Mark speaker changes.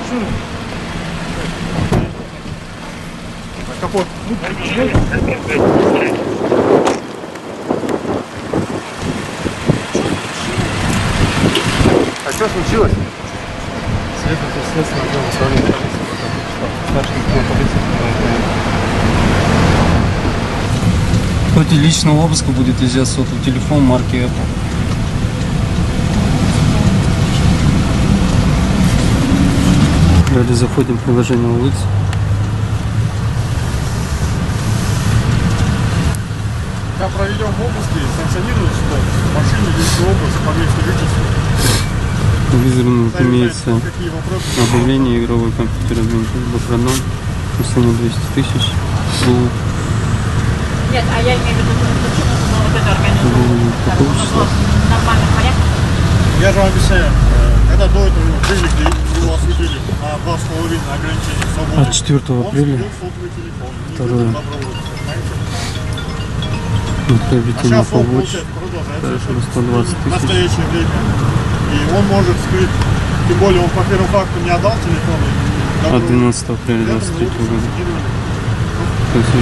Speaker 1: машину. Капот. А что случилось?
Speaker 2: Следователь следственного отдела управления полиции. Старший лейтенант полиции. В ходе личного обыска будет изъят сотовый телефон марки Apple. Далее заходим в приложение OLX.
Speaker 1: Когда проведем обыски, санкционируют, что в машине есть обыск по месту жительства.
Speaker 2: Визором имеется
Speaker 1: Какие вопросы?
Speaker 2: объявление игровой компьютер Бакраном на сумму 200 тысяч.
Speaker 3: Нет, а я имею в виду, почему вот это организовано в нормальном порядке?
Speaker 1: Я же вам объясняю, когда до этого привлекли, его осудили на 2,5 ограничения свободы.
Speaker 2: От 4 апреля.
Speaker 1: Он сотовый телефон.
Speaker 2: Второе.
Speaker 1: А
Speaker 2: Отправитель на
Speaker 1: сейчас он,
Speaker 2: помощь.
Speaker 1: получается, продолжает
Speaker 2: Совершенно 120
Speaker 1: в
Speaker 2: тысяч.
Speaker 1: настоящее время. И он может скрыть, тем более он по первому факту не отдал телефон.
Speaker 2: От 12 апреля 2023 года. То есть